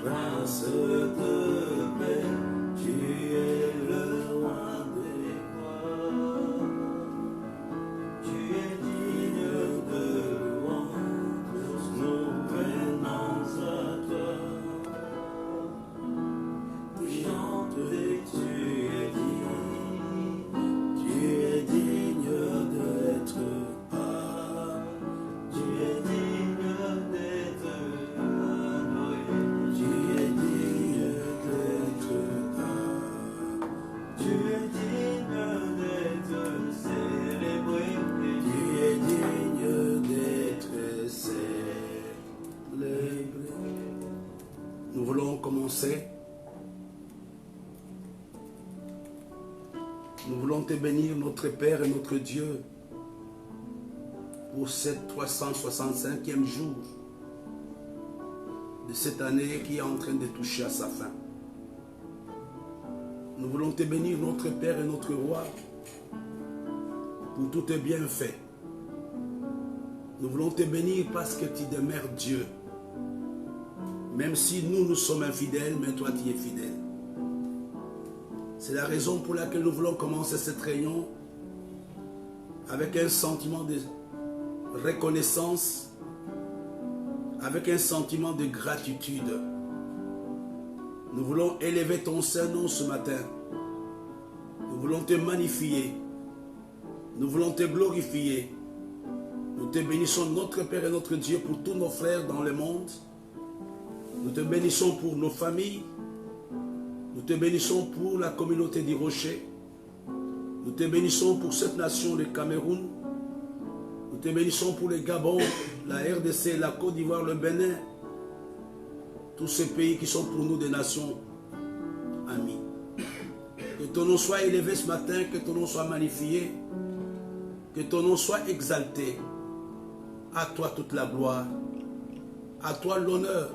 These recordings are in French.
Prince de paix, tu es le roi des rois. Tu es digne de louange, nous venons à toi. Tu chantes et tu es digne d'être adoré. Tu es digne d'être adoré. Tu es digne d'être adoré. Tu es digne d'être célébré. Tu es digne d'être célébré. Nous voulons commencer. Nous voulons te bénir, notre Père et notre Dieu, pour cette 365e jour de cette année qui est en train de toucher à sa fin. Nous voulons te bénir, notre Père et notre Roi, pour tous tes bienfaits. Nous voulons te bénir parce que tu demeures Dieu. Même si nous sommes infidèles, mais toi tu es fidèle. C'est la raison pour laquelle nous voulons commencer cette réunion avec un sentiment de reconnaissance, avec un sentiment de gratitude. Nous voulons élever ton Saint-Nom ce matin. Nous voulons te magnifier. Nous voulons te glorifier. Nous te bénissons, notre Père et notre Dieu, pour tous nos frères dans le monde. Nous te bénissons pour nos familles. Nous te bénissons pour la communauté du Rocher. Nous te bénissons pour cette nation, le Cameroun. Nous te bénissons pour le Gabon, la RDC, la Côte d'Ivoire, le Bénin. Tous ces pays qui sont pour nous des nations amies. Que ton nom soit élevé ce matin, que ton nom soit magnifié, que ton nom soit exalté. À toi toute la gloire, à toi l'honneur,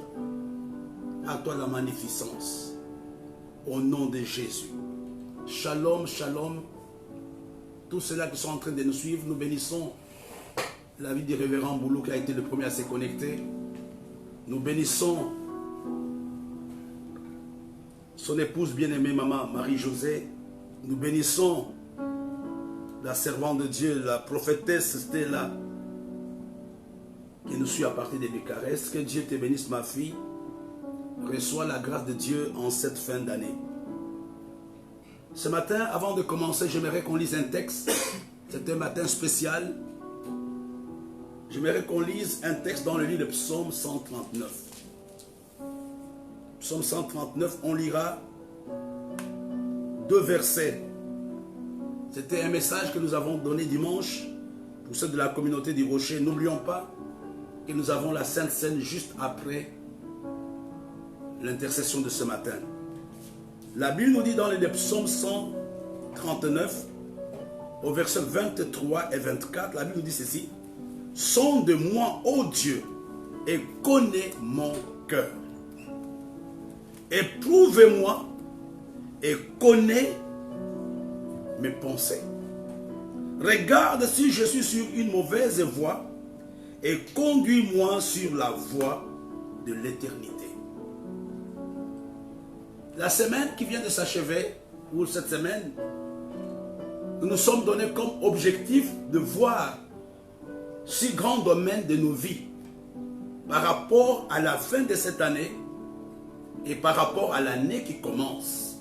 à toi la magnificence. Au nom de Jésus. Shalom, shalom. Tous ceux-là qui sont en train de nous suivre, nous bénissons la vie du révérend Boulou qui a été le premier à se connecter. Nous bénissons son épouse bien-aimée, maman Marie-Josée. Nous bénissons la servante de Dieu, la prophétesse Stella, qui nous suit à partir de Bucarest. Que Dieu te bénisse, ma fille. Reçois la grâce de Dieu en cette fin d'année. Ce matin, avant de commencer, j'aimerais qu'on lise un texte. C'est un matin spécial. J'aimerais qu'on lise un texte dans le livre de Psaume 139. Psaume 139, on lira 2 versets. C'était un message que nous avons donné dimanche pour ceux de la communauté du Rocher. N'oublions pas que nous avons la Sainte Seine juste après l'intercession de ce matin. La Bible nous dit dans le psaume 139, au verset 23 et 24, la Bible nous dit ceci: sonde-moi, ô Dieu, et connais mon cœur. Éprouve-moi et connais mes pensées. Regarde si je suis sur une mauvaise voie et conduis-moi sur la voie de l'éternité. La semaine qui vient de s'achever, ou cette semaine, nous nous sommes donnés comme objectif de voir 6 grands domaines de nos vies par rapport à la fin de cette année et par rapport à l'année qui commence.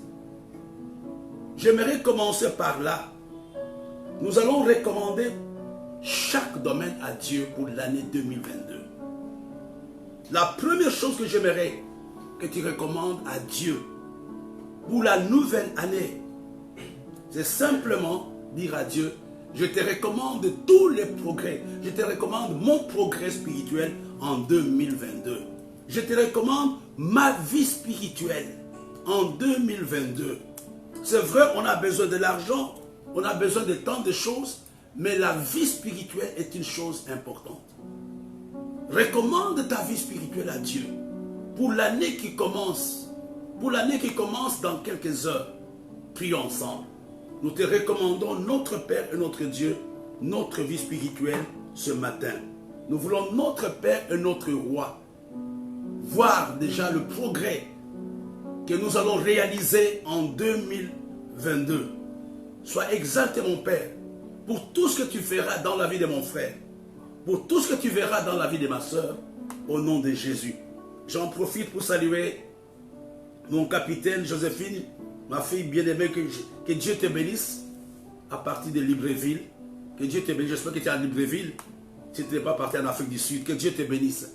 J'aimerais commencer par là. Nous allons recommander chaque domaine à Dieu pour l'année 2022. La première chose que j'aimerais que tu recommandes à Dieu pour la nouvelle année, c'est simplement dire à Dieu: je te recommande tous les progrès. Je te recommande mon progrès spirituel en 2022. Je te recommande ma vie spirituelle en 2022. C'est vrai, on a besoin de l'argent, on a besoin de tant de choses, mais la vie spirituelle est une chose importante. Recommande ta vie spirituelle à Dieu pour l'année qui commence. Pour l'année qui commence dans quelques heures. Prions ensemble. Nous te recommandons, notre Père et notre Dieu, notre vie spirituelle ce matin. Nous voulons notre Père et notre Roi voir déjà le progrès que nous allons réaliser en 2022. Sois exalté, mon Père, pour tout ce que tu feras dans la vie de mon frère, pour tout ce que tu verras dans la vie de ma soeur, au nom de Jésus. J'en profite pour saluer mon capitaine Joséphine, ma fille bien-aimée, que Dieu te bénisse à partir de Libreville. Que Dieu te bénisse. J'espère que tu es à Libreville. Si tu n'es pas parti en Afrique du Sud, que Dieu te bénisse.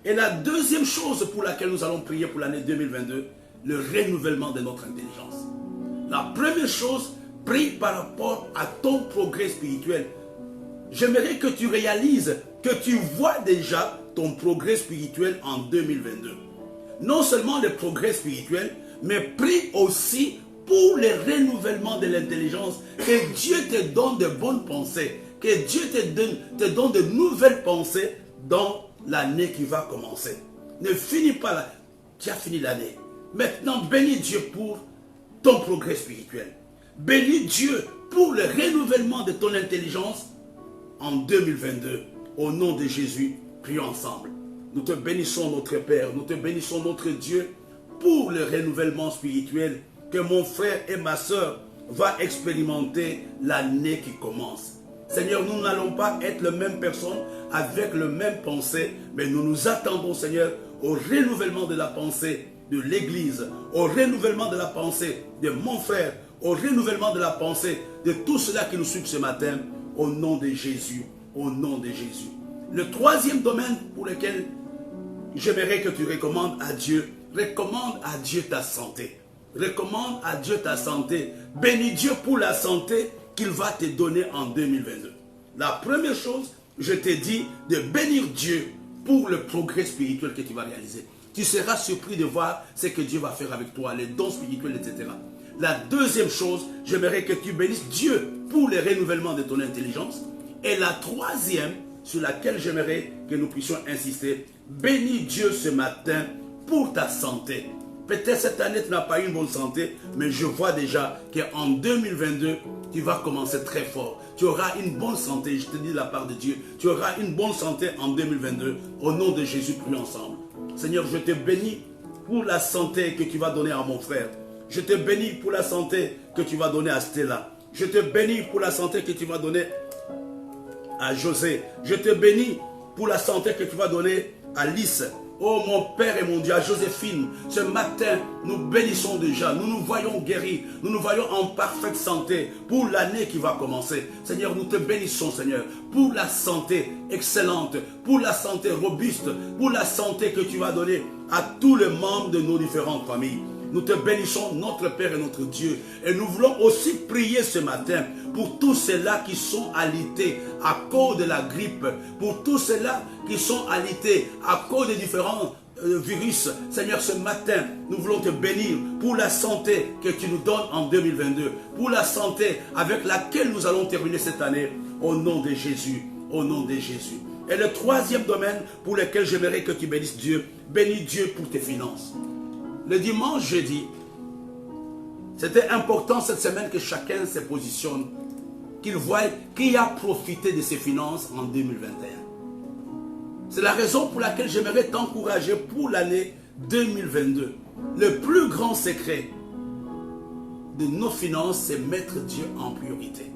Et la deuxième chose pour laquelle nous allons prier pour l'année 2022, le renouvellement de notre intelligence. La première chose, prie par rapport à ton progrès spirituel. J'aimerais que tu réalises, que tu vois déjà ton progrès spirituel en 2022. Non seulement le progrès spirituel, mais prie aussi pour le renouvellement de l'intelligence. Que Dieu te donne de bonnes pensées. Que Dieu te donne de nouvelles pensées dans l'année qui va commencer. Ne finis pas là. Tu as fini l'année. Maintenant, bénis Dieu pour ton progrès spirituel. Bénis Dieu pour le renouvellement de ton intelligence en 2022. Au nom de Jésus, prions ensemble. Nous te bénissons, notre Père. Nous te bénissons, notre Dieu, pour le renouvellement spirituel que mon frère et ma soeur vont expérimenter l'année qui commence. Seigneur, nous n'allons pas être la même personne avec le même pensée, mais nous nous attendons, Seigneur, au renouvellement de la pensée de l'Église, au renouvellement de la pensée de mon frère, au renouvellement de la pensée de tous ceux-là qui nous suivent ce matin, au nom de Jésus, au nom de Jésus. Le troisième domaine pour lequel j'aimerais que tu recommande à Dieu ta santé. Recommande à Dieu ta santé. Bénis Dieu pour la santé qu'il va te donner en 2022. La première chose, je t'ai dit de bénir Dieu pour le progrès spirituel que tu vas réaliser. Tu seras surpris de voir ce que Dieu va faire avec toi, les dons spirituels, etc. La deuxième chose, j'aimerais que tu bénisses Dieu pour le renouvellement de ton intelligence. Et la troisième, sur laquelle j'aimerais que nous puissions insister, bénis Dieu ce matin pour ta santé. Peut-être cette année, tu n'as pas eu une bonne santé, mais je vois déjà qu'en 2022, tu vas commencer très fort. Tu auras une bonne santé, je te dis de la part de Dieu. Tu auras une bonne santé en 2022. Au nom de Jésus, prions ensemble. Seigneur, je te bénis pour la santé que tu vas donner à mon frère. Je te bénis pour la santé que tu vas donner à Stella. Je te bénis pour la santé que tu vas donner à José. Je te bénis pour la santé que tu vas donner à Lys. Oh mon Père et mon Dieu, à Joséphine, ce matin, nous bénissons déjà, nous nous voyons guéris, nous nous voyons en parfaite santé pour l'année qui va commencer. Seigneur, nous te bénissons, Seigneur, pour la santé excellente, pour la santé robuste, pour la santé que tu vas donner à tous les membres de nos différentes familles. Nous te bénissons, notre Père et notre Dieu. Et nous voulons aussi prier ce matin pour tous ceux-là qui sont alités à cause de la grippe, pour tous ceux-là qui sont alités à cause des différents virus. Seigneur, ce matin, nous voulons te bénir pour la santé que tu nous donnes en 2022, pour la santé avec laquelle nous allons terminer cette année, au nom de Jésus, au nom de Jésus. Et le troisième domaine pour lequel j'aimerais que tu bénisses Dieu, bénis Dieu pour tes finances. Le dimanche, jeudi, c'était important cette semaine que chacun se positionne, qu'il voie qui a profité de ses finances en 2021. C'est la raison pour laquelle j'aimerais t'encourager pour l'année 2022. Le plus grand secret de nos finances, c'est mettre Dieu en priorité.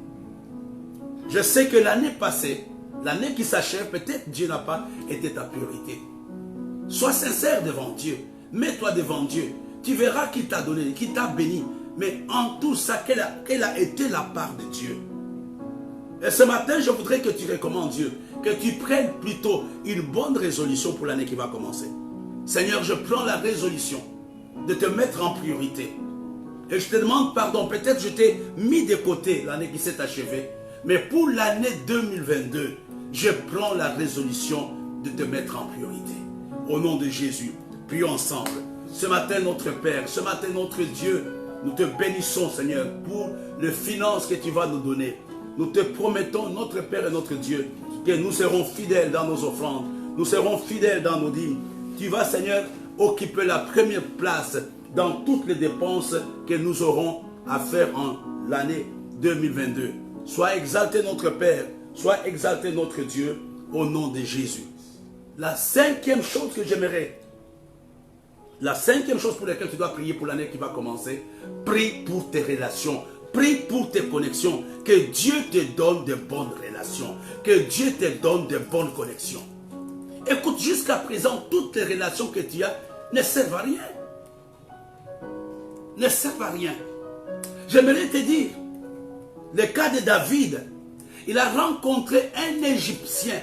Je sais que l'année passée, l'année qui s'achève, peut-être Dieu n'a pas été ta priorité. Sois sincère devant Dieu. Mets-toi devant Dieu. Tu verras qu'il t'a donné, qu'il t'a béni. Mais en tout ça, quelle a été la part de Dieu. Et ce matin, je voudrais que tu recommandes Dieu. Que tu prennes plutôt une bonne résolution pour l'année qui va commencer. Seigneur, je prends la résolution de te mettre en priorité. Et je te demande pardon. Peut-être je t'ai mis de côté l'année qui s'est achevée. Mais pour l'année 2022, je prends la résolution de te mettre en priorité. Au nom de Jésus. Prions ensemble. Ce matin, notre Père, ce matin, notre Dieu, nous te bénissons, Seigneur, pour les finances que tu vas nous donner. Nous te promettons, notre Père et notre Dieu, que nous serons fidèles dans nos offrandes, nous serons fidèles dans nos dîmes. Tu vas, Seigneur, occuper la première place dans toutes les dépenses que nous aurons à faire en l'année 2022. Sois exalté, notre Père, sois exalté, notre Dieu, au nom de Jésus. La cinquième chose que j'aimerais La cinquième chose pour laquelle tu dois prier pour l'année qui va commencer, prie pour tes relations. Prie pour tes connexions. Que Dieu te donne de bonnes relations. Que Dieu te donne de bonnes connexions. Écoute, jusqu'à présent, toutes les relations que tu as ne servent à rien. Ne servent à rien. J'aimerais te dire, le cas de David, il a rencontré un Égyptien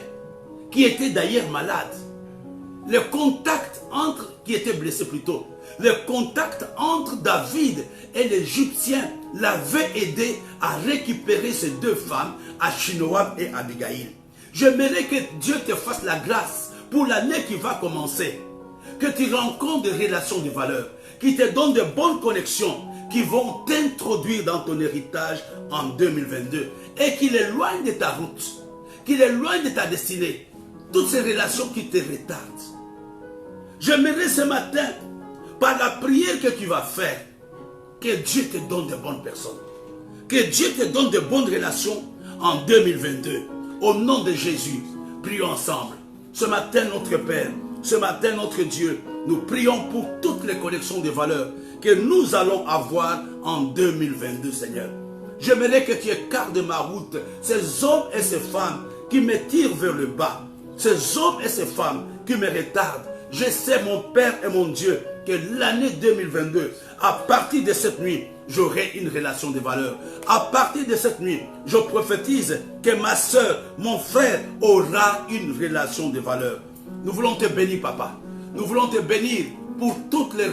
qui était d'ailleurs malade. Le contact qui était blessé plutôt, le contact entre David et l'Égyptien l'avait aidé à récupérer ces deux femmes, Achinoam et Abigail. J'aimerais que Dieu te fasse la grâce pour l'année qui va commencer, que tu rencontres des relations de valeur, qui te donnent de bonnes connexions, qui vont t'introduire dans ton héritage en 2022 et qui l'éloignent de ta route, qui l'éloignent de ta destinée, toutes ces relations qui te retardent. J'aimerais ce matin, par la prière que tu vas faire, que Dieu te donne de bonnes personnes, que Dieu te donne de bonnes relations en 2022. Au nom de Jésus, prions ensemble. Ce matin, notre Père, ce matin, notre Dieu, nous prions pour toutes les connexions de valeurs que nous allons avoir en 2022, Seigneur. J'aimerais que tu écartes de ma route ces hommes et ces femmes qui me tirent vers le bas, ces hommes et ces femmes qui me retardent. Je sais, mon Père et mon Dieu, que l'année 2022, à partir de cette nuit, j'aurai une relation de valeur. À partir de cette nuit, je prophétise que ma soeur, mon frère, aura une relation de valeur. Nous voulons te bénir, Papa. Nous voulons te bénir pour toutes les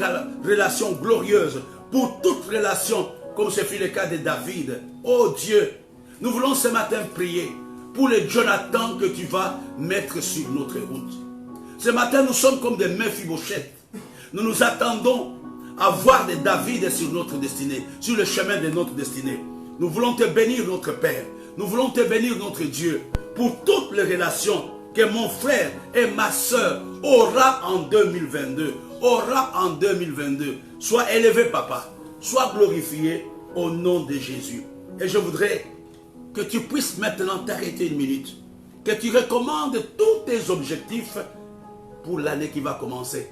relations glorieuses, pour toutes relations, comme ce fut le cas de David. Oh Dieu, nous voulons ce matin prier pour les Jonathan que tu vas mettre sur notre route. Ce matin, nous sommes comme des Mephibosheth. Nous nous attendons à voir des David sur notre destinée, sur le chemin de notre destinée. Nous voulons te bénir, notre Père. Nous voulons te bénir, notre Dieu, pour toutes les relations que mon frère et ma soeur aura en 2022. Aura en 2022. Sois élevé, Papa. Sois glorifié au nom de Jésus. Et je voudrais que tu puisses maintenant t'arrêter une minute. Que tu recommandes tous tes objectifs pour l'année qui va commencer.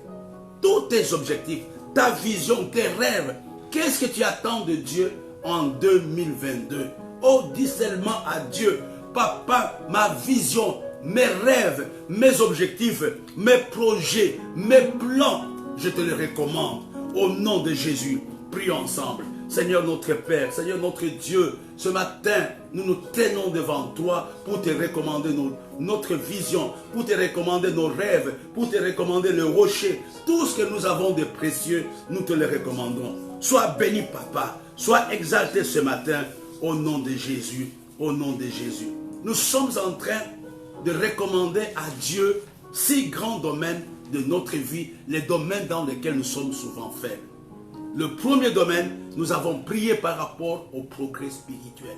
Tous tes objectifs, ta vision, tes rêves. Qu'est-ce que tu attends de Dieu en 2022? Oh, dis seulement à Dieu, Papa, ma vision, mes rêves, mes objectifs, mes projets, mes plans, je te les recommande. Au nom de Jésus, prions ensemble. Seigneur notre Père, Seigneur notre Dieu, ce matin, nous nous tenons devant toi pour te recommander notre vision, pour te recommander nos rêves, pour te recommander le rocher. Tout ce que nous avons de précieux, nous te le recommandons. Sois béni, Papa. Sois exalté ce matin au nom de Jésus. Au nom de Jésus. Nous sommes en train de recommander à Dieu 6 grands domaines de notre vie, les domaines dans lesquels nous sommes souvent faibles. Le premier domaine, nous avons prié par rapport au progrès spirituel.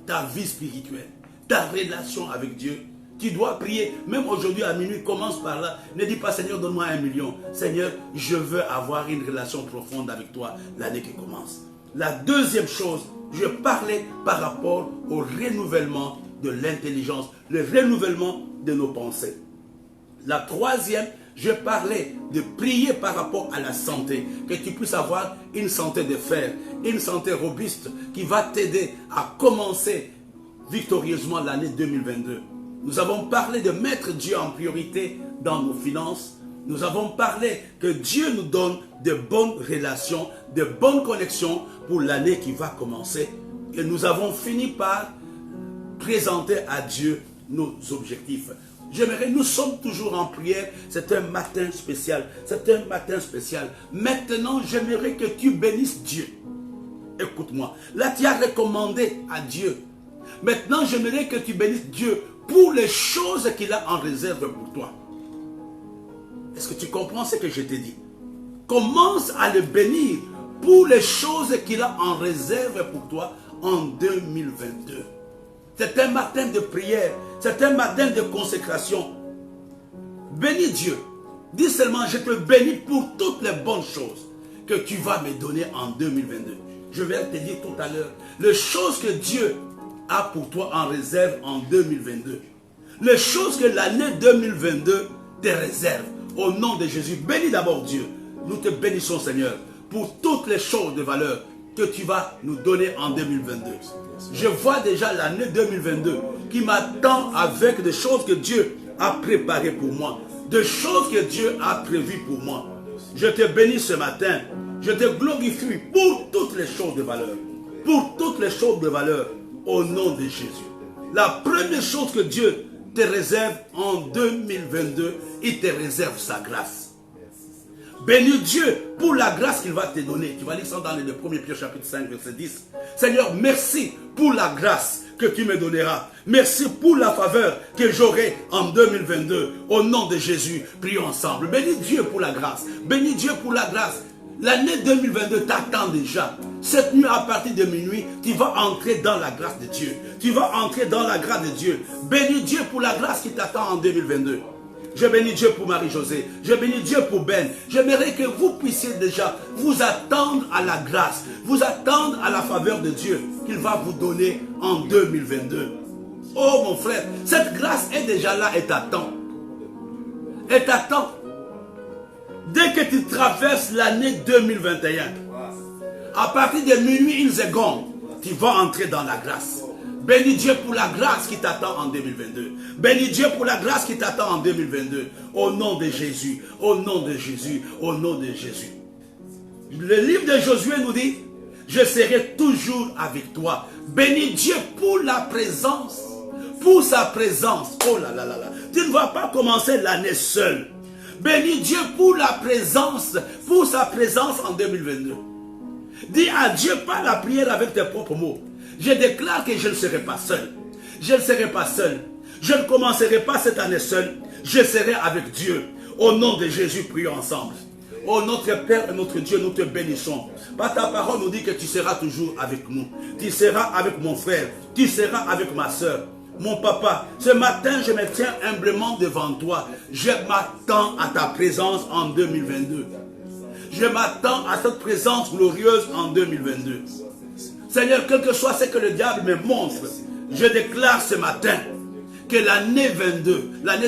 Ta vie spirituelle, ta relation avec Dieu. Tu dois prier, même aujourd'hui à minuit, commence par là. Ne dis pas, Seigneur, donne-moi 1 million. Seigneur, je veux avoir une relation profonde avec toi l'année qui commence. La deuxième chose, je parlais par rapport au renouvellement de l'intelligence, le renouvellement de nos pensées. La troisième, je parlais de prier par rapport à la santé, que tu puisses avoir une santé de fer, une santé robuste qui va t'aider à commencer victorieusement l'année 2022. Nous avons parlé de mettre Dieu en priorité dans nos finances. Nous avons parlé que Dieu nous donne de bonnes relations, de bonnes connexions pour l'année qui va commencer. Et nous avons fini par présenter à Dieu nos objectifs. J'aimerais, nous sommes toujours en prière, c'est un matin spécial, c'est un matin spécial. Maintenant, j'aimerais que tu bénisses Dieu. Écoute-moi, là tu as recommandé à Dieu. Maintenant, j'aimerais que tu bénisses Dieu pour les choses qu'il a en réserve pour toi. Est-ce que tu comprends ce que je t'ai dit? Commence à le bénir pour les choses qu'il a en réserve pour toi en 2022. C'est un matin de prière, c'est un matin de consécration. Bénis Dieu. Dis seulement, je te bénis pour toutes les bonnes choses que tu vas me donner en 2022. Je vais te dire tout à l'heure, les choses que Dieu a pour toi en réserve en 2022. Les choses que l'année 2022 te réserve. Au nom de Jésus, bénis d'abord Dieu. nous te bénissons, Seigneur, pour toutes les choses de valeur que tu vas nous donner en 2022. Je vois déjà l'année 2022 qui m'attend avec des choses que Dieu a préparées pour moi, des choses que Dieu a prévues pour moi. Je te bénis ce matin, je te glorifie pour toutes les choses de valeur, pour toutes les choses de valeur, au nom de Jésus. La première chose que Dieu te réserve en 2022, il te réserve sa grâce. Bénis Dieu pour la grâce qu'il va te donner. Tu vas lire ça dans le 1er Pierre chapitre 5 verset 10. Seigneur, merci pour la grâce que tu me donneras. Merci pour la faveur que j'aurai en 2022. Au nom de Jésus, prions ensemble. Bénis Dieu pour la grâce. Bénis Dieu pour la grâce. L'année 2022 t'attend déjà. Cette nuit à partir de minuit, tu vas entrer dans la grâce de Dieu. Tu vas entrer dans la grâce de Dieu. Bénis Dieu pour la grâce qui t'attend en 2022. Je bénis Dieu pour Marie-Josée. Je bénis Dieu pour Ben. J'aimerais que vous puissiez déjà vous attendre à la grâce, vous attendre à la faveur de Dieu qu'il va vous donner en 2022. Oh mon frère, cette grâce est déjà là et t'attend. Et t'attend. Dès que tu traverses l'année 2021, à partir de minuit, une seconde, tu vas entrer dans la grâce. Bénis Dieu pour la grâce qui t'attend en 2022. Bénis Dieu pour la grâce qui t'attend en 2022. Au nom de Jésus, au nom de Jésus, au nom de Jésus. Le livre de Josué nous dit, je serai toujours avec toi. Bénis Dieu pour la présence, pour sa présence. Oh là là là là. Tu ne vas pas commencer l'année seul. Bénis Dieu pour la présence, pour sa présence en 2022. Dis à Dieu par la prière avec tes propres mots. Je déclare que je ne serai pas seul. Je ne serai pas seul. Je ne commencerai pas cette année seul. Je serai avec Dieu. Au nom de Jésus, prions ensemble. Oh notre Père et notre Dieu, nous te bénissons. Par ta parole nous dit que tu seras toujours avec nous. Tu seras avec mon frère. Tu seras avec ma soeur. Mon papa, ce matin, je me tiens humblement devant toi. Je m'attends à ta présence en 2022. Je m'attends à cette présence glorieuse en 2022. Seigneur, quel que soit ce que le diable me montre, je déclare ce matin que l'année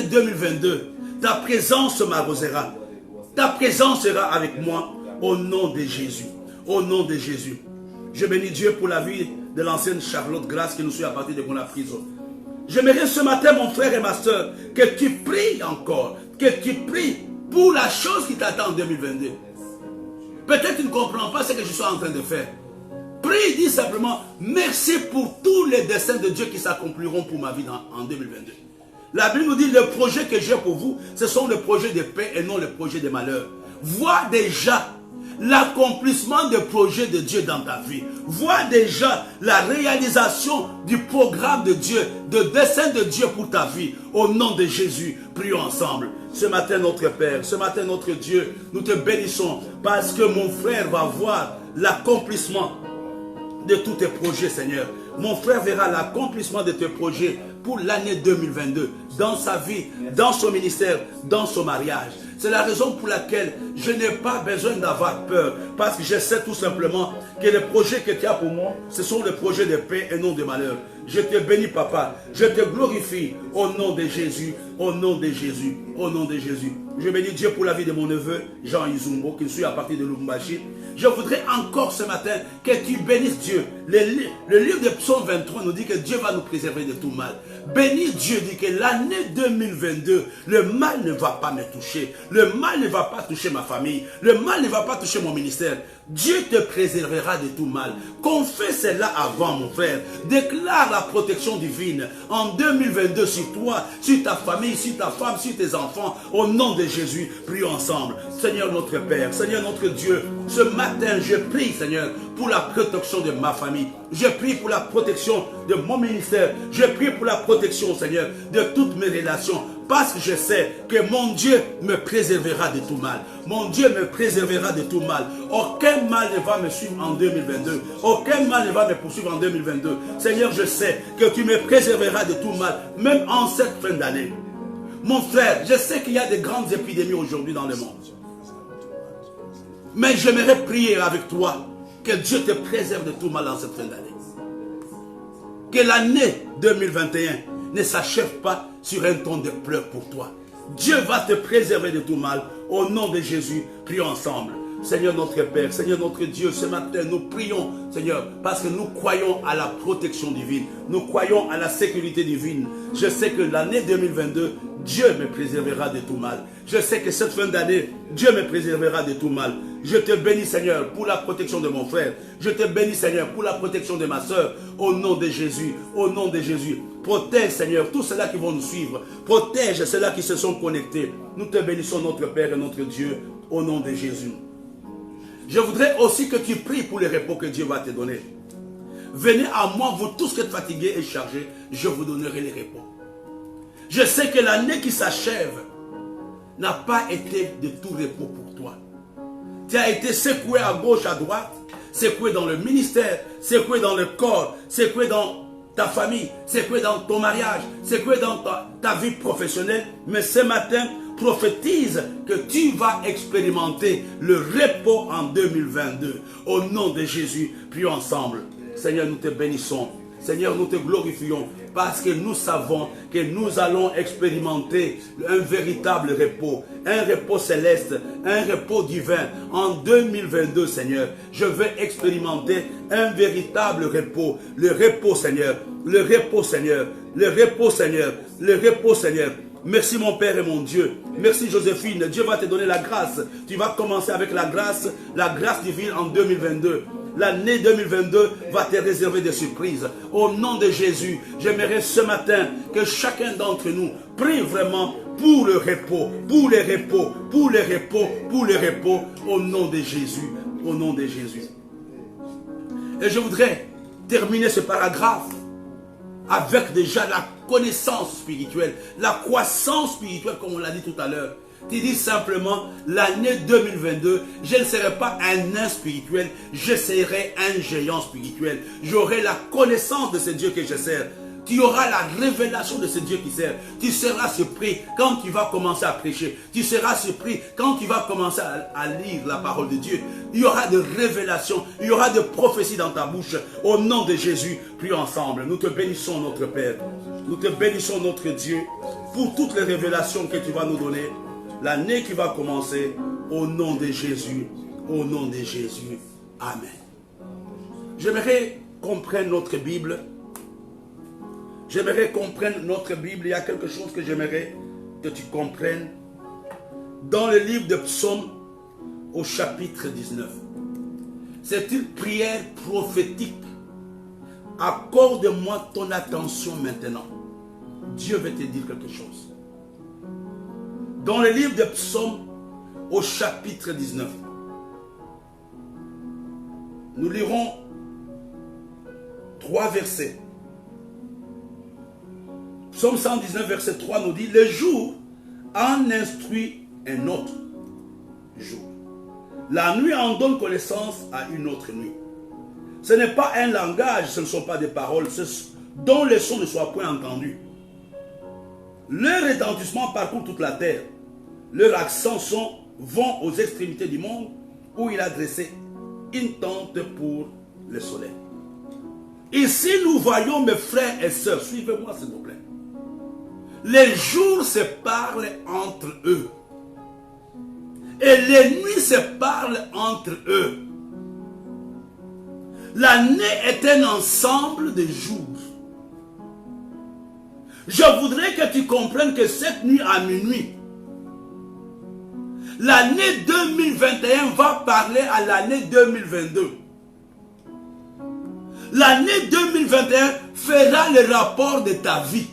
2022, ta présence m'arrosera. Ta présence sera avec moi au nom de Jésus. Au nom de Jésus. Je bénis Dieu pour la vie de l'ancienne Charlotte Grâce qui nous suit à partir de mon prison. J'aimerais ce matin, mon frère et ma soeur, que tu pries encore, que tu pries pour la chose qui t'attend en 2022. Peut-être tu ne comprends pas ce que je suis en train de faire. Prie, dis simplement, merci pour tous les desseins de Dieu qui s'accompliront pour ma vie en 2022. La Bible nous dit, le projet que j'ai pour vous, ce sont les projets de paix et non les projets de malheur. Vois déjà l'accomplissement des projets de Dieu dans ta vie. Vois déjà la réalisation du programme de Dieu, de dessein de Dieu pour ta vie. Au nom de Jésus, prions ensemble. Ce matin, notre Père, ce matin, notre Dieu, nous te bénissons parce que mon frère va voir l'accomplissement de tous tes projets, Seigneur. Mon frère verra l'accomplissement de tes projets pour l'année 2022, dans sa vie, dans son ministère, dans son mariage. C'est la raison pour laquelle je n'ai pas besoin d'avoir peur, parce que je sais tout simplement que les projets que tu as pour moi, ce sont les projets de paix et non de malheur. Je te bénis, papa, je te glorifie au nom de Jésus, au nom de Jésus, au nom de Jésus. Je bénis Dieu pour la vie de mon neveu, Jean Izumbo, qui suit à partir de Lubumbashi. Je voudrais encore ce matin que tu bénisses Dieu. Le livre de Psaume 23 nous dit que Dieu va nous préserver de tout mal. Bénis Dieu, dit que l'année 2022, le mal ne va pas me toucher. Le mal ne va pas toucher ma famille. Le mal ne va pas toucher mon ministère. Dieu te préservera de tout mal. Confesse cela avant, mon frère. Déclare la protection divine en 2022 sur toi, sur ta famille, sur ta femme, sur tes enfants. Au nom de Jésus, prions ensemble. Seigneur notre Père, Seigneur notre Dieu, ce matin, je prie, Seigneur, pour la protection de ma famille. Je prie pour la protection de mon ministère. Je prie pour la protection, Seigneur, de toutes mes relations. Parce que je sais que mon Dieu me préservera de tout mal. Mon Dieu me préservera de tout mal. Aucun mal ne va me suivre en 2022. Aucun mal ne va me poursuivre en 2022. Seigneur, je sais que tu me préserveras de tout mal, même en cette fin d'année. Mon frère, je sais qu'il y a de grandes épidémies aujourd'hui dans le monde. Mais j'aimerais prier avec toi que Dieu te préserve de tout mal en cette fin d'année. Que l'année 2021 ne s'achève pas sur un ton de pleurs pour toi. Dieu va te préserver de tout mal. Au nom de Jésus, prions ensemble. Seigneur notre Père, Seigneur notre Dieu, ce matin nous prions, Seigneur, parce que nous croyons à la protection divine. Nous croyons à la sécurité divine. Je sais que l'année 2022, Dieu me préservera de tout mal. Je sais que cette fin d'année, Dieu me préservera de tout mal. Je te bénis, Seigneur, pour la protection de mon frère. Je te bénis, Seigneur, pour la protection de ma soeur. Au nom de Jésus, au nom de Jésus. Protège, Seigneur, tous ceux-là qui vont nous suivre. Protège ceux-là qui se sont connectés. Nous te bénissons, notre Père et notre Dieu, au nom de Jésus. Je voudrais aussi que tu pries pour le repos que Dieu va te donner. Venez à moi, vous tous qui êtes fatigués et chargés, je vous donnerai le repos. Je sais que l'année qui s'achève n'a pas été de tout repos pour toi. Tu as été secoué à gauche, à droite, secoué dans le ministère, secoué dans le corps, secoué dans ta famille, secoué dans ton mariage, secoué dans ta vie professionnelle. Mais ce matin, prophétise que tu vas expérimenter le repos en 2022. Au nom de Jésus, prions ensemble. Seigneur, nous te bénissons. Seigneur, nous te glorifions parce que nous savons que nous allons expérimenter un véritable repos, un repos céleste, un repos divin. En 2022, Seigneur, je vais expérimenter un véritable repos. Le repos, Seigneur, le repos, Seigneur, le repos, Seigneur, le repos, Seigneur. Merci mon Père et mon Dieu. Merci Joséphine. Dieu va te donner la grâce. Tu vas commencer avec la grâce divine en 2022. L'année 2022 va te réserver des surprises. Au nom de Jésus, j'aimerais ce matin que chacun d'entre nous prie vraiment pour le repos, pour le repos, pour le repos, pour le repos. Au nom de Jésus, au nom de Jésus. Et je voudrais terminer ce paragraphe avec déjà la connaissance spirituelle, la croissance spirituelle, comme on l'a dit tout à l'heure. Tu dis simplement, l'année 2022, je ne serai pas un nain spirituel, je serai un géant spirituel. J'aurai la connaissance de ce Dieu que je sers. Tu auras la révélation de ce Dieu qui sert. Tu seras surpris quand tu vas commencer à prêcher. Tu seras surpris quand tu vas commencer à lire la parole de Dieu. Il y aura de révélations, il y aura de prophéties dans ta bouche. Au nom de Jésus, prions ensemble. Nous te bénissons, notre Père. Nous te bénissons, notre Dieu, pour toutes les révélations que tu vas nous donner. L'année qui va commencer, au nom de Jésus, au nom de Jésus. Amen. J'aimerais qu'on prenne notre Bible. J'aimerais qu'on prenne notre Bible. Il y a quelque chose que j'aimerais que tu comprennes. Dans le livre de Psaumes, au chapitre 19. C'est une prière prophétique. Accorde-moi ton attention maintenant. Dieu veut te dire quelque chose. Dans le livre de Psaumes, au chapitre 19. Nous lirons 3 versets. Psaume 119, verset 3 nous dit, le jour en instruit un autre jour. La nuit en donne connaissance à une autre nuit. Ce n'est pas un langage, ce ne sont pas des paroles, dont le son ne soit point entendu. Leur retentissement parcourt toute la terre. Leurs accents vont aux extrémités du monde, où il a dressé une tente pour le soleil. Ici, nous voyons mes frères et sœurs, suivez-moi s'il vous plaît. Les jours se parlent entre eux. Et les nuits se parlent entre eux. L'année est un ensemble de jours. Je voudrais que tu comprennes que cette nuit à minuit, l'année 2021 va parler à l'année 2022. L'année 2021 fera le rapport de ta vie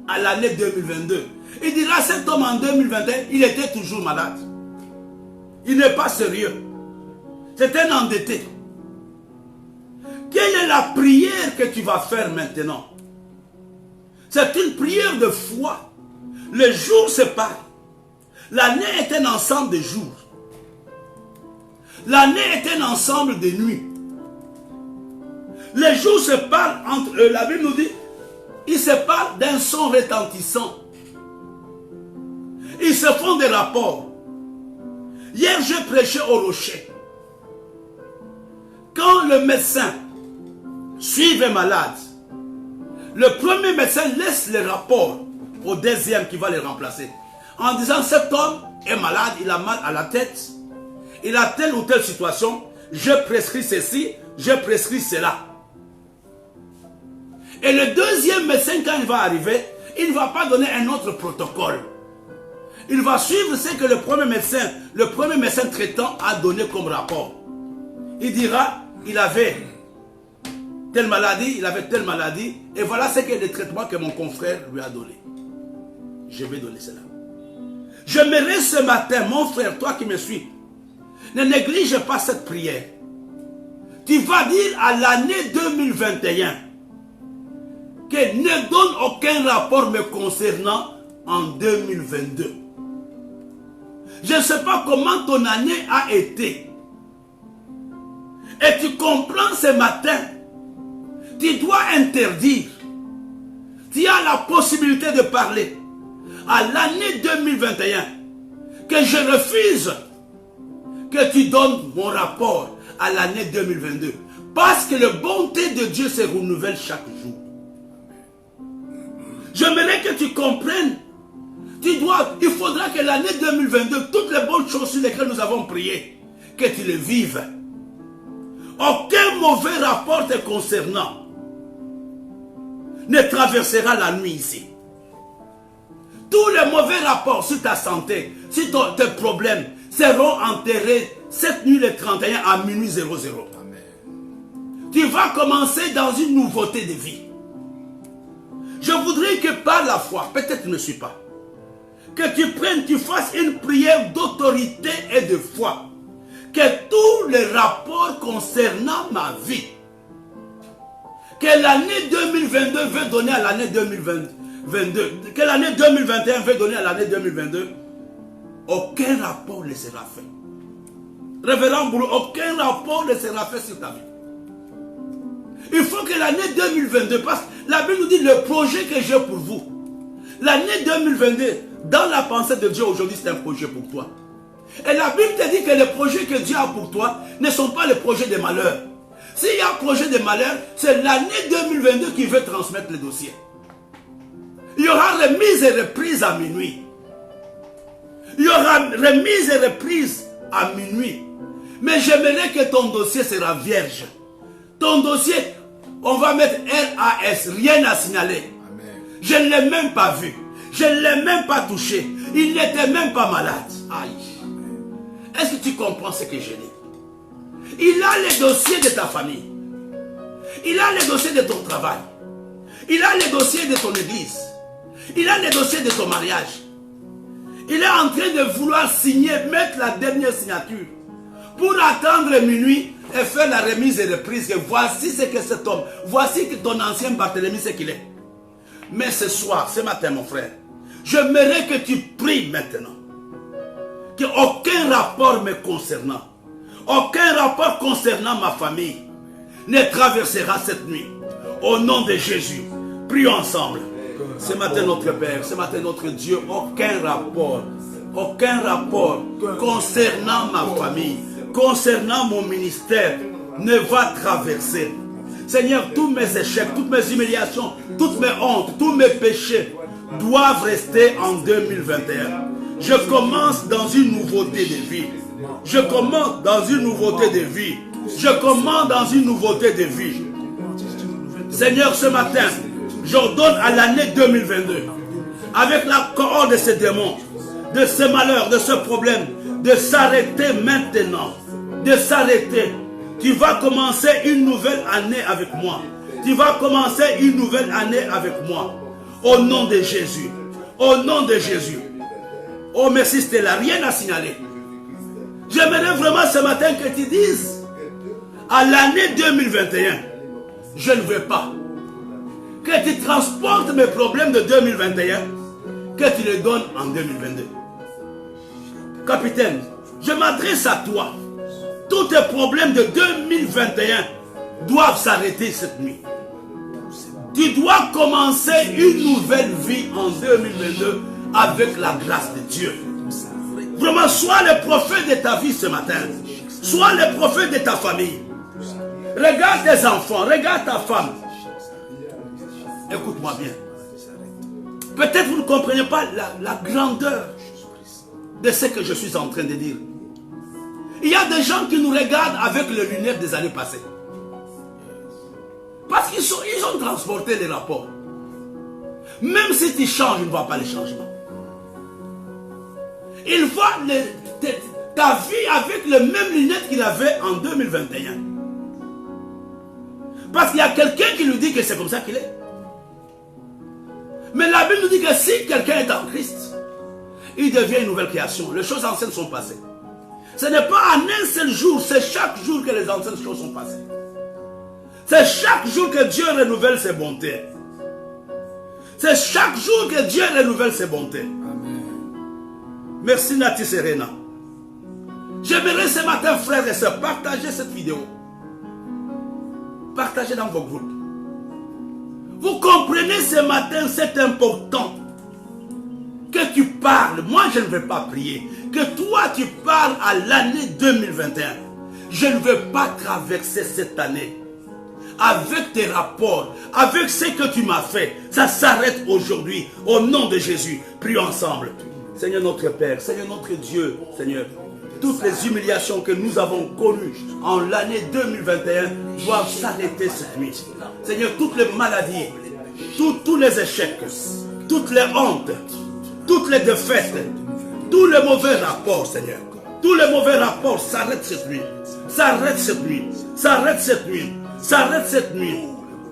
à l'année 2022. Il dira, cet homme en 2021, il était toujours malade. Il n'est pas sérieux. C'est un endetté. Quelle est la prière que tu vas faire maintenant? C'est une prière de foi. Les jours se parlent. L'année est un ensemble de jours. L'année est un ensemble de nuits. Les jours se parlent entre eux. La Bible nous dit, ils se parlent d'un son retentissant. Ils se font des rapports. Hier, j'ai prêché au rocher. Quand le médecin suit un malade, le premier médecin laisse les rapports au deuxième qui va le remplacer. En disant, cet homme est malade, il a mal à la tête, il a telle ou telle situation, je prescris ceci, je prescris cela. Et le deuxième médecin, quand il va arriver, il ne va pas donner un autre protocole. Il va suivre ce que le premier médecin traitant a donné comme rapport. Il dira, il avait telle maladie, il avait telle maladie, et voilà ce que le traitement que mon confrère lui a donné. Je vais donner cela. J'aimerais ce matin, mon frère, toi qui me suis, ne néglige pas cette prière. Tu vas dire à l'année 2021 que ne donne aucun rapport me concernant en 2022. Je ne sais pas comment ton année a été. Et tu comprends ce matin, tu dois interdire. Tu as la possibilité de parler à l'année 2021 que je refuse que tu donnes mon rapport à l'année 2022. Parce que la bonté de Dieu se renouvelle chaque jour. J'aimerais que tu comprennes. Il faudra que l'année 2022, toutes les bonnes choses sur lesquelles nous avons prié, que tu les vives. Aucun mauvais rapport te concernant ne traversera la nuit ici. Tous les mauvais rapports sur ta santé, sur tes problèmes, seront enterrés cette nuit le 31 à minuit 00. Amen. Tu vas commencer dans une nouveauté de vie. Je voudrais que par la foi, peut-être ne suis pas, que tu fasses une prière d'autorité et de foi. Que tous les rapports concernant ma vie, que l'année 2022 veut donner à l'année 2022, que l'année 2021 veut donner à l'année 2022, aucun rapport ne sera fait. Révérend Boulou, aucun rapport ne sera fait sur ta vie. Il faut que l'année 2022, parce que la Bible nous dit le projet que j'ai pour vous. L'année 2022, dans la pensée de Dieu aujourd'hui, c'est un projet pour toi. Et la Bible te dit que les projets que Dieu a pour toi ne sont pas les projets de malheur. S'il y a un projet de malheur, c'est l'année 2022 qui veut transmettre le dossier. Il y aura remise et reprise à minuit. Il y aura remise et reprise à minuit. Mais j'aimerais que ton dossier sera vierge. Ton dossier, on va mettre RAS, rien à signaler. Amen. Je ne l'ai même pas vu. Je ne l'ai même pas touché. Il n'était même pas malade. Aïe. Est-ce que tu comprends ce que je dis? Il a les dossiers de ta famille. Il a les dossiers de ton travail. Il a les dossiers de ton église. Il a les dossiers de ton mariage. Il est en train de vouloir signer, mettre la dernière signature pour attendre minuit et faire la remise et reprise. Que voici ce que cet homme, voici que ton ancien Barthélemy, ce qu'il est. Mais ce soir, ce matin, mon frère, j'aimerais que tu pries maintenant. Qu'aucun rapport me concernant, aucun rapport concernant ma famille ne traversera cette nuit. Au nom de Jésus, prions ensemble. Ce matin notre Père, ce matin notre Dieu, aucun rapport concernant ma famille, concernant mon ministère ne va traverser. Seigneur, tous mes échecs, toutes mes humiliations, toutes mes hontes, tous mes péchés doivent rester en 2021. Je commence dans une nouveauté de vie. Je commence dans une nouveauté de vie. Je commence dans une nouveauté de vie. Seigneur, ce matin, j'ordonne à l'année 2022, avec la cohorte de ces démons, de ces malheurs, de ce problème, de s'arrêter maintenant. De s'arrêter. Tu vas commencer une nouvelle année avec moi. Tu vas commencer une nouvelle année avec moi. Au nom de Jésus. Au nom de Jésus. Oh merci Stella, rien à signaler. J'aimerais vraiment ce matin que tu dises à l'année 2021, je ne veux pas que tu transportes mes problèmes de 2021, que tu les donnes en 2022. Capitaine, je m'adresse à toi. Tous tes problèmes de 2021 doivent s'arrêter cette nuit. Tu dois commencer une nouvelle vie en 2022 avec la grâce de Dieu. Vraiment, sois le prophète de ta vie ce matin. Sois le prophète de ta famille. Regarde tes enfants, regarde ta femme. Écoute-moi bien. Peut-être vous ne comprenez pas la grandeur de ce que je suis en train de dire. Il y a des gens qui nous regardent avec les lunettes des années passées. Parce qu'ils ont transporté les rapports. Même si tu changes, ils ne voient pas les changements. Ils voient ta vie avec les mêmes lunettes qu'il avait en 2021. Parce qu'il y a quelqu'un qui nous dit que c'est comme ça qu'il est. Mais la Bible nous dit que si quelqu'un est en Christ, il devient une nouvelle création. Les choses anciennes sont passées. Ce n'est pas en un seul jour, c'est chaque jour que les anciennes choses sont passées. C'est chaque jour que Dieu renouvelle ses bontés. C'est chaque jour que Dieu renouvelle ses bontés. Amen. Merci Nati Serena. J'aimerais ce matin, frères et sœurs, partager cette vidéo. Partagez dans vos groupes. Vous comprenez ce matin, c'est important que tu parles. Moi, je ne vais pas prier. Que toi, tu parles à l'année 2021. Je ne veux pas traverser cette année avec tes rapports, avec ce que tu m'as fait. Ça s'arrête aujourd'hui. Au nom de Jésus, prions ensemble. Seigneur notre Père, Seigneur notre Dieu, Seigneur, toutes les humiliations que nous avons connues en l'année 2021 doivent s'arrêter cette nuit. Seigneur, toutes les maladies, tous les échecs, toutes les hontes, toutes les défaites, tous les mauvais rapports, Seigneur, tous les mauvais rapports s'arrêtent cette nuit. S'arrête cette nuit. S'arrête cette nuit. S'arrête cette nuit.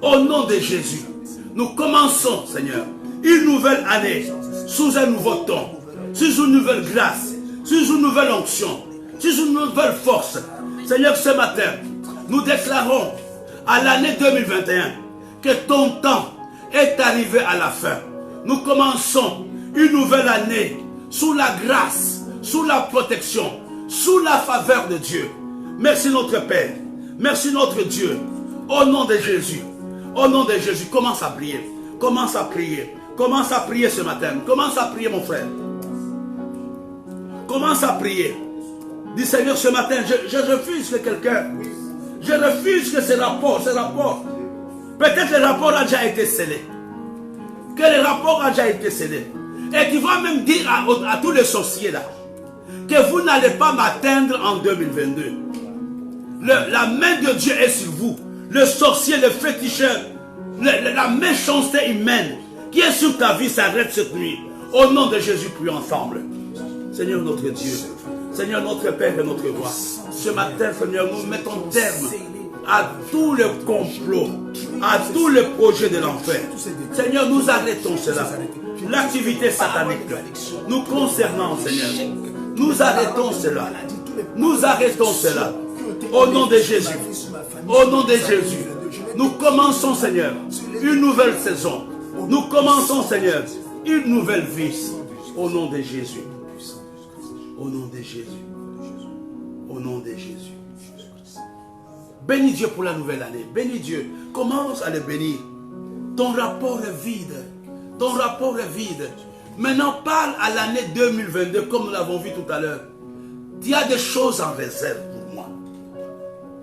Au nom de Jésus, nous commençons, Seigneur, une nouvelle année sous un nouveau ton, sous une nouvelle grâce, sous une nouvelle onction, sous une nouvelle force. Seigneur, ce matin, nous déclarons à l'année 2021 que ton temps est arrivé à la fin. Nous commençons une nouvelle année sous la grâce, sous la protection, sous la faveur de Dieu. Merci notre Père, merci notre Dieu. Au nom de Jésus, au nom de Jésus, commence à prier. Commence à prier. Commence à prier ce matin. Commence à prier mon frère. Commence à prier. Dis Seigneur, ce matin, je refuse que quelqu'un, je refuse que ce rapport, peut-être le rapport a déjà été scellé. Que le rapport a déjà été scellé. Et tu vas même dire à tous les sorciers là, que vous n'allez pas m'atteindre en 2022. La main de Dieu est sur vous. Le sorcier, le féticheur, la méchanceté humaine qui est sur ta vie s'arrête cette nuit. Au nom de Jésus, prions ensemble. Seigneur notre Dieu, Seigneur notre Père et notre Roi, ce matin, Seigneur, nous mettons terme à tous les complots, à tous les projets de l'enfer. Seigneur, nous arrêtons cela. L'activité satanique nous concernant, Seigneur, nous arrêtons cela. Nous arrêtons cela. Au nom de Jésus. Au nom de Jésus. Nous commençons, Seigneur, une nouvelle saison. Nous commençons, Seigneur, une nouvelle vie. Au nom de Jésus. Au nom de Jésus. Au nom de Jésus. Bénis Dieu pour la nouvelle année. Bénis Dieu. Commence à le bénir. Ton rapport est vide. Ton rapport est vide. Maintenant, parle à l'année 2022 comme nous l'avons vu tout à l'heure. Il y a des choses en réserve pour moi.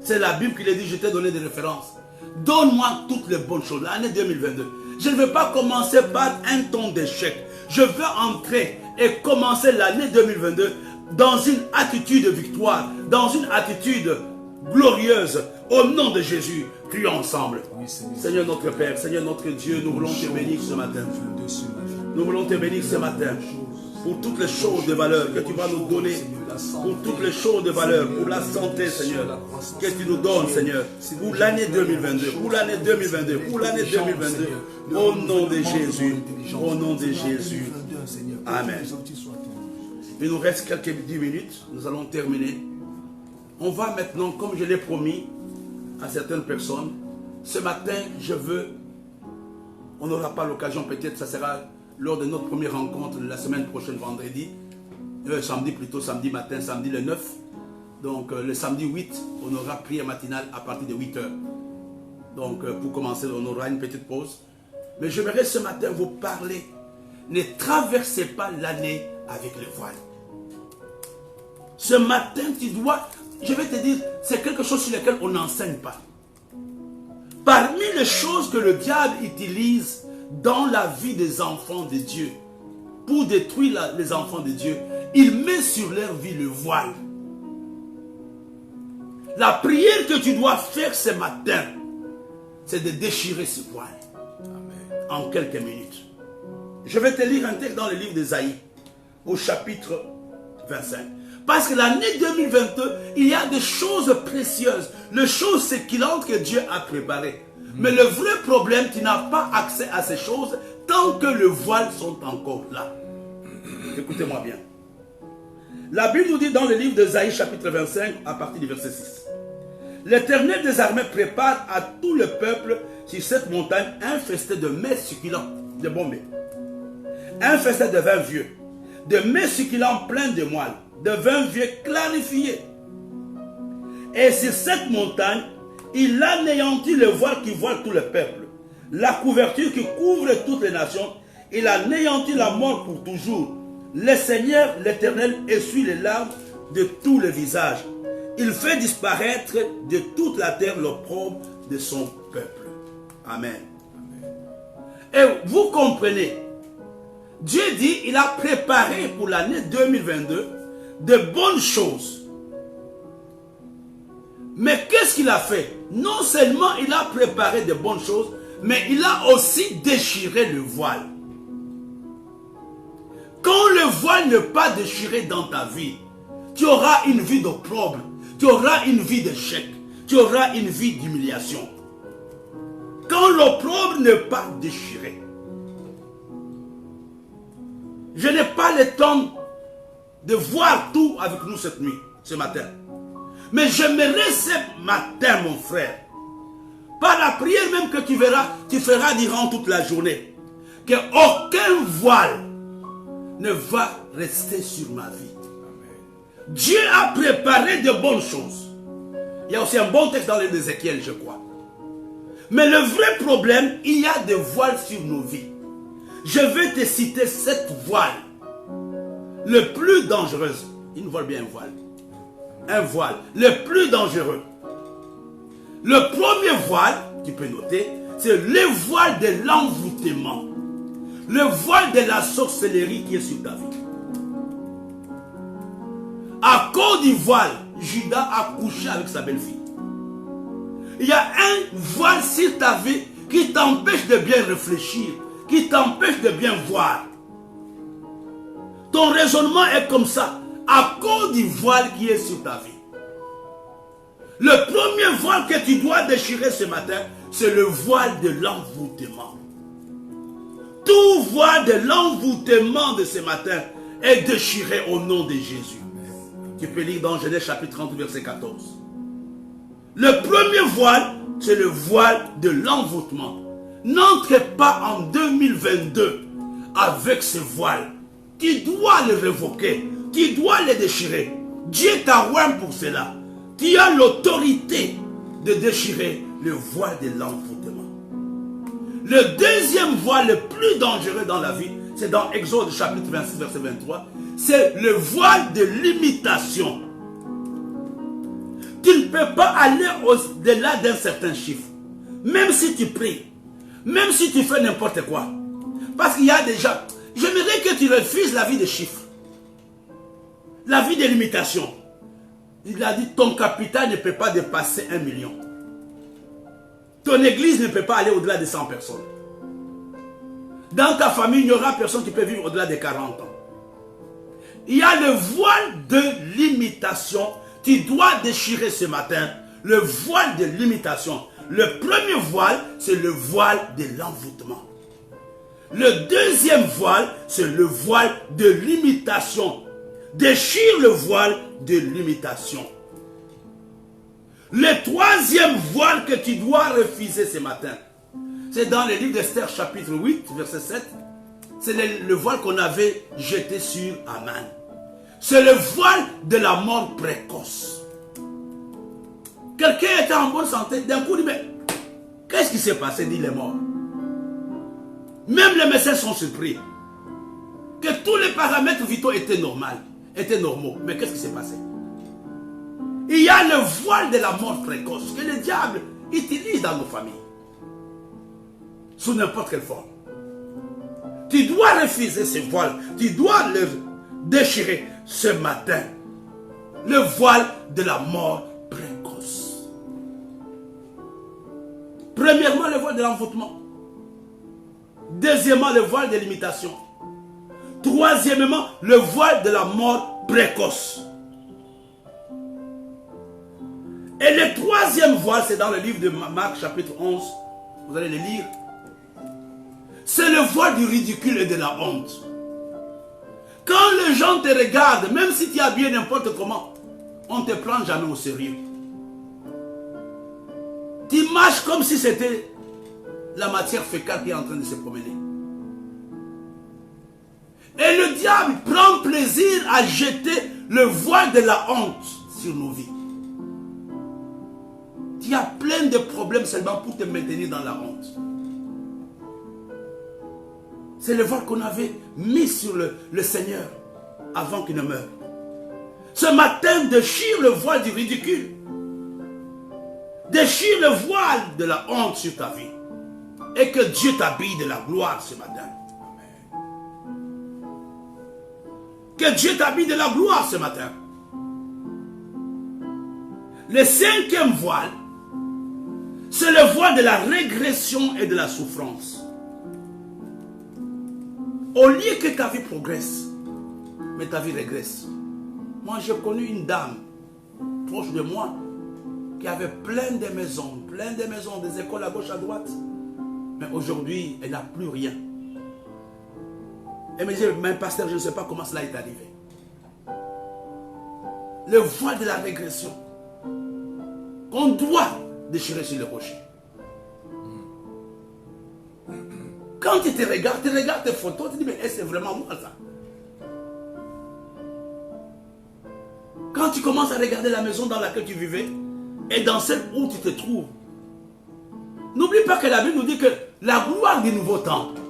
C'est la Bible qui le dit, je t'ai donné des références. Donne-moi toutes les bonnes choses. L'année 2022. Je ne veux pas commencer par un ton d'échec. Je veux entrer et commencer l'année 2022 dans une attitude de victoire, dans une attitude glorieuse. Au nom de Jésus, prions ensemble. Seigneur notre Père, Seigneur notre Dieu, nous voulons te bénir ce matin. Nous voulons te bénir ce matin pour toutes les choses de valeur que tu vas nous donner, pour toutes les choses de valeur, pour la santé, Seigneur, que tu nous donnes, Seigneur, pour l'année 2022, pour l'année 2022, pour l'année 2022, au nom de Jésus, au nom de Jésus. Amen. Il nous reste quelques 10 minutes, nous allons terminer. On va maintenant, comme je l'ai promis à certaines personnes, ce matin, on n'aura pas l'occasion, peut-être ça sera lors de notre première rencontre la semaine prochaine, vendredi, samedi plutôt, samedi matin, samedi le 9. Donc le samedi 8, on aura prière matinale à partir de 8 heures. Donc pour commencer, on aura une petite pause. Mais j'aimerais ce matin vous parler. Ne traversez pas l'année avec le voile. Ce matin, tu dois, je vais te dire, c'est quelque chose sur lequel on n'enseigne pas. Parmi les choses que le diable utilise dans la vie des enfants de Dieu, pour détruire les enfants de Dieu, il met sur leur vie le voile. La prière que tu dois faire ce matin, c'est de déchirer ce voile. Amen. En quelques minutes. Je vais te lire un texte dans le livre d'Ésaïe, au chapitre 25. Parce que l'année 2022, il y a des choses précieuses. Les choses séculantes que Dieu a préparées. Mais le vrai problème, tu n'as pas accès à ces choses tant que le voile sont encore là. Écoutez-moi bien. La Bible nous dit dans le livre d'Ésaïe, chapitre 25, à partir du verset 6. L'Éternel des armées prépare à tout le peuple sur cette montagne un festin de mets succulents, de bons mets. Un festin de vin vieux, de mets succulents pleins de moelle, de vin vieux clarifié. Et sur cette montagne, il anéantit le voile qui voile tout le peuple, la couverture qui couvre toutes les nations. Il anéantit la mort pour toujours. Le Seigneur, l'Éternel, essuie les larmes de tous les visages. Il fait disparaître de toute la terre l'opprobre de son peuple. Amen. Et vous comprenez, Dieu dit, il a préparé pour l'année 2022 de bonnes choses. Mais qu'est-ce qu'il a fait? Non seulement il a préparé de bonnes choses, mais il a aussi déchiré le voile. Quand le voile n'est pas déchiré dans ta vie, tu auras une vie d'opprobre, tu auras une vie d'échec, tu auras une vie d'humiliation. Quand l'opprobre n'est pas déchiré. Je n'ai pas le temps de voir tout avec nous cette nuit, ce matin. Mais j'aimerais ce matin, mon frère, par la prière même que tu verras, tu feras durant toute la journée, qu'aucun voile ne va rester sur ma vie. Amen. Dieu a préparé de bonnes choses. Il y a aussi un bon texte dans l'Ézéchiel, je crois. Mais le vrai problème, il y a des voiles sur nos vies. Je vais te citer 7 voiles. Le plus dangereux, une voile bien un voile. Un voile, le plus dangereux. Le premier voile, tu peux noter, c'est le voile de l'envoûtement. Le voile de la sorcellerie qui est sur ta vie. À cause du voile, Judas a couché avec sa belle-fille. Il y a un voile sur ta vie qui t'empêche de bien réfléchir, qui t'empêche de bien voir. Ton raisonnement est comme ça, à cause du voile qui est sur ta vie. Le premier voile que tu dois déchirer ce matin, c'est le voile de l'envoûtement. Tout voile de l'envoûtement de ce matin est déchiré au nom de Jésus. Tu peux lire dans Genèse chapitre 30, verset 14. Le premier voile, c'est le voile de l'envoûtement. N'entre pas en 2022 avec ce voile. Tu dois le révoquer. Tu dois le déchirer. Dieu t'a oint pour cela. Tu as l'autorité de déchirer le voile de l'envoûtement. Le deuxième voile le plus dangereux dans la vie, c'est dans Exode chapitre 26, verset 23. C'est le voile de l'imitation. Tu ne peux pas aller au-delà d'un certain chiffre. Même si tu pries, même si tu fais n'importe quoi. Parce qu'il y a déjà... J'aimerais que tu refuses la vie des chiffres. La vie de l'imitation. Il a dit, ton capital ne peut pas dépasser 1 million. Ton église ne peut pas aller au-delà de 100 personnes. Dans ta famille, il n'y aura personne qui peut vivre au-delà de 40 ans. Il y a le voile de l'imitation. Tu dois déchirer ce matin le voile de l'imitation. Le premier voile, c'est le voile de l'envoûtement. Le deuxième voile, c'est le voile de l'imitation. Déchire le voile de l'imitation. Le troisième voile que tu dois refuser ce matin, c'est dans le livre d'Esther chapitre 8, verset 7. C'est le voile qu'on avait jeté sur Aman. C'est le voile de la mort précoce. Quelqu'un était en bonne santé, d'un coup il dit, mais qu'est-ce qui s'est passé? Dit, il est mort. Même les médecins sont surpris. Que tous les paramètres vitaux étaient normaux. Mais qu'est-ce qui s'est passé? Il y a le voile de la mort précoce que le diable utilise dans nos familles. Sous n'importe quelle forme. Tu dois refuser ce voile. Tu dois le déchirer ce matin. Le voile de la mort précoce. Premièrement, le voile de l'envoûtement. Deuxièmement, le voile de l'imitation. Troisièmement, le voile de la mort précoce. Et le troisième voile, c'est dans le livre de Marc chapitre 11. Vous allez le lire. C'est le voile du ridicule et de la honte. Quand les gens te regardent, même si tu es habillé n'importe comment, on ne te prend jamais au sérieux. Tu marches comme si c'était la matière fécale qui est en train de se promener. Et le diable prend plaisir à jeter le voile de la honte sur nos vies. Tu as plein de problèmes seulement pour te maintenir dans la honte. C'est le voile qu'on avait mis sur le Seigneur avant qu'il ne meure. Ce matin, déchire le voile du ridicule. Déchire le voile de la honte sur ta vie. Et que Dieu t'habille de la gloire ce matin. Que Dieu t'habille de la gloire ce matin. Le cinquième voile, c'est le voile de la régression et de la souffrance. Au lieu que ta vie progresse, mais ta vie régresse. Moi, j'ai connu une dame proche de moi qui avait plein de maisons, des écoles à gauche, à droite. Mais aujourd'hui, elle n'a plus rien. Elle me dit, mais pasteur, je ne sais pas comment cela est arrivé. Le voile de la régression qu'on doit déchirer sur le rocher. Quand tu te regardes tes photos, tu te dis, mais c'est vraiment moi ça. Quand tu commences à regarder la maison dans laquelle tu vivais et dans celle où tu te trouves, n'oublie pas que la Bible nous dit que la gloire du nouveau temple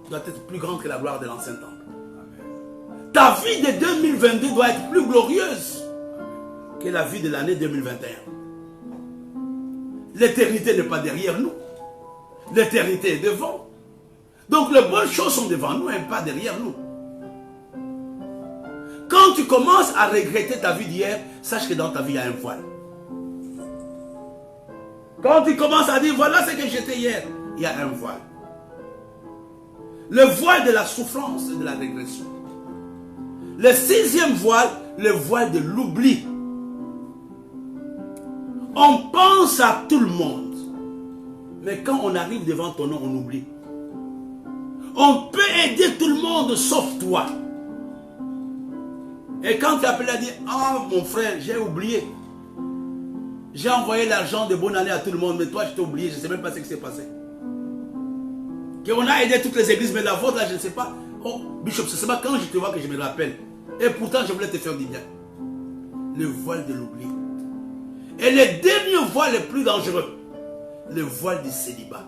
doit être plus grande que la gloire de l'ancien temple. Ta vie de 2022 doit être plus glorieuse que la vie de l'année 2021. L'éternité n'est pas derrière nous. L'éternité est devant. Donc les bonnes choses sont devant nous et pas derrière nous. Quand tu commences à regretter ta vie d'hier, sache que dans ta vie il y a un voile. Quand tu commences à dire voilà ce que j'étais hier, il y a un voile. Le voile de la souffrance et de la régression. Le sixième voile, le voile de l'oubli. On pense à tout le monde. Mais quand on arrive devant ton nom, on oublie. On peut aider tout le monde sauf toi. Et quand tu appelles à dire, ah mon frère, j'ai oublié. J'ai envoyé l'argent de bonne année à tout le monde, mais toi je t'ai oublié, je ne sais même pas ce qui s'est passé. Qu'on a aidé toutes les églises, mais la vôtre là, je ne sais pas. Oh, Bishop, c'est seulement quand je te vois que je me rappelle. Et pourtant, je voulais te faire du bien. Le voile de l'oubli. Et le dernier voile le plus dangereux, le voile du célibat.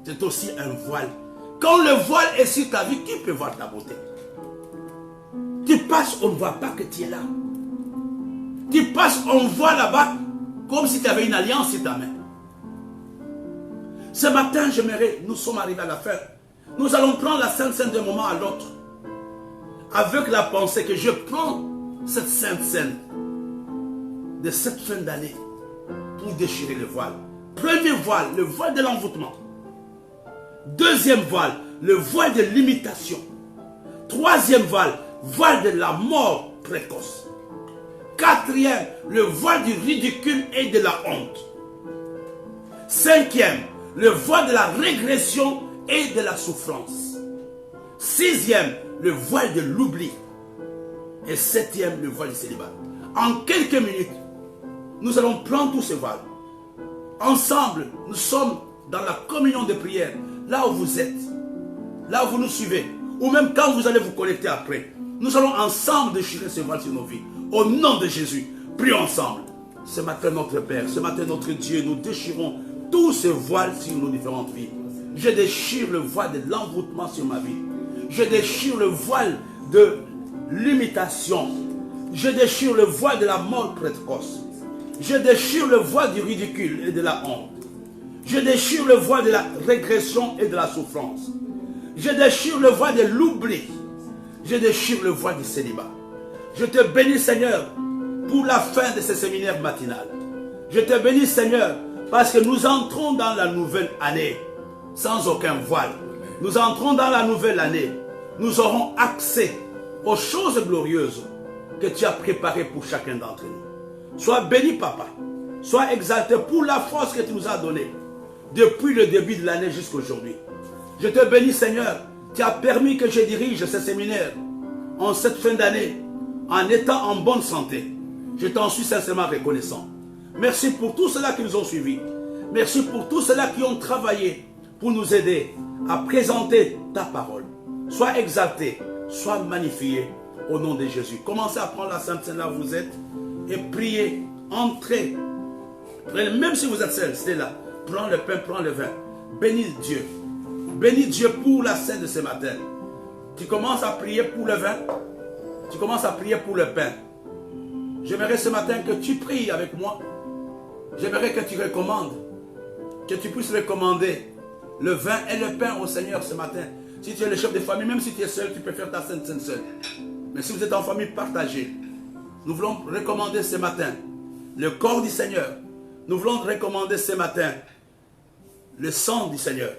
C'est aussi un voile. Quand le voile est sur ta vie, qui peut voir ta beauté? Tu passes, on ne voit pas que tu es là. Tu passes, on voit là-bas comme si tu avais une alliance sur ta main. Ce matin, j'aimerais, nous sommes arrivés à la fin. Nous allons prendre la Sainte Seine d'un moment à l'autre. Avec la pensée que je prends cette Sainte Seine de cette fin d'année pour déchirer le voile. Premier voile, le voile de l'envoûtement. Deuxième voile, le voile de l'imitation. Troisième voile, voile de la mort précoce. Quatrième, le voile du ridicule et de la honte. Cinquième, le voile de la régression et de la souffrance. Sixième, le voile de l'oubli. Et septième, le voile du célibat. En quelques minutes, nous allons prendre tous ces voiles. Ensemble, nous sommes dans la communion de prière. Là où vous êtes, là où vous nous suivez, ou même quand vous allez vous connecter après. Nous allons ensemble déchirer ce voile sur nos vies. Au nom de Jésus, prions ensemble. Ce matin, notre Père, ce matin, notre Dieu, nous déchirons tous ces voiles sur nos différentes vies. Je déchire le voile de l'envoûtement sur ma vie. Je déchire le voile de l'imitation. Je déchire le voile de la mort précoce. Je déchire le voile du ridicule et de la honte. Je déchire le voile de la régression et de la souffrance. Je déchire le voile de l'oubli. Je déchire le voile du célibat. Je te bénis, Seigneur, pour la fin de ce séminaire matinal. Je te bénis, Seigneur, parce que nous entrons dans la nouvelle année sans aucun voile. Nous entrons dans la nouvelle année. Nous aurons accès aux choses glorieuses que tu as préparées pour chacun d'entre nous. Sois béni, Papa. Sois exalté pour la force que tu nous as donnée depuis le début de l'année jusqu'à aujourd'hui. Je te bénis, Seigneur. Tu as permis que je dirige ce séminaire en cette fin d'année en étant en bonne santé. Je t'en suis sincèrement reconnaissant. Merci pour tous ceux-là qui nous ont suivis. Merci pour tous ceux-là qui ont travaillé pour nous aider à présenter ta parole. Sois exalté, sois magnifié au nom de Jésus. Commencez à prendre la Sainte Seine là où vous êtes et priez, entrez. Même si vous êtes seul, c'est là. Prends le pain, prends le vin. Bénis Dieu. Bénis Dieu pour la scène de ce matin. Tu commences à prier pour le vin. Tu commences à prier pour le pain. J'aimerais ce matin que tu pries avec moi. J'aimerais que tu recommandes. Que tu puisses recommander le vin et le pain au Seigneur ce matin. Si tu es le chef de famille, même si tu es seul, tu peux faire ta Sainte Seine seul. Mais si vous êtes en famille, partagez. Nous voulons recommander ce matin le corps du Seigneur. Nous voulons recommander ce matin le sang du Seigneur.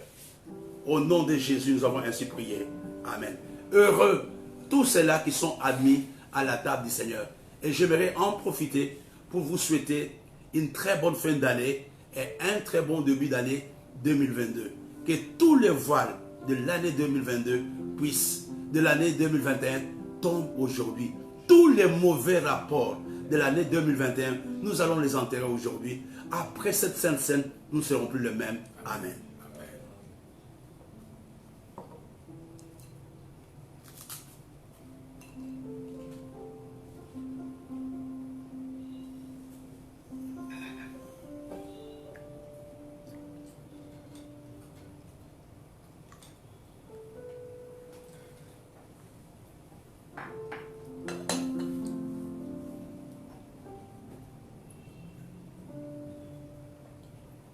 Au nom de Jésus, nous avons ainsi prié. Amen. Heureux tous ceux-là qui sont admis à la table du Seigneur. Et j'aimerais en profiter pour vous souhaiter une très bonne fin d'année et un très bon début d'année 2022. Que tous les voiles de l'année 2022 puissent, de l'année 2021, tombent aujourd'hui. Tous les mauvais rapports de l'année 2021, nous allons les enterrer aujourd'hui. Après cette sainte scène, nous ne serons plus les mêmes. Amen.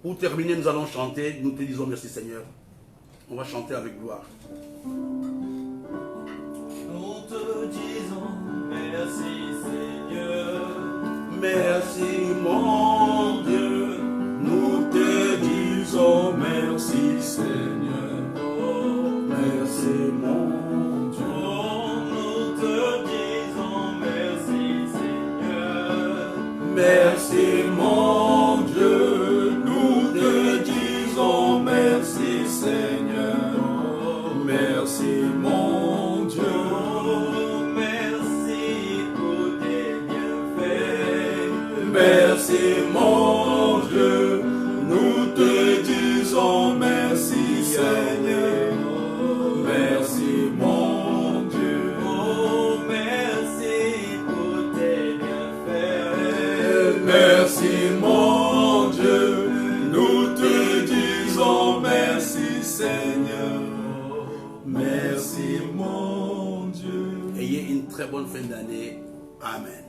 Pour terminer, nous allons chanter. Nous te disons merci Seigneur. On va chanter avec gloire. Nous te disons merci Seigneur. Merci mon Dieu. Nous te disons merci Seigneur. Oh, Merci mon Dieu. oh, nous te disons merci Seigneur. Merci mon Dieu. Merci Seigneur, merci mon Dieu, Merci pour tes bienfaits. merci mon Dieu, nous te disons merci Seigneur, merci mon Dieu, Oh, merci pour tes bienfaits. merci mon Dieu, nous te disons merci Seigneur, merci mon Dieu. Ayez une très bonne fin d'année. Amen.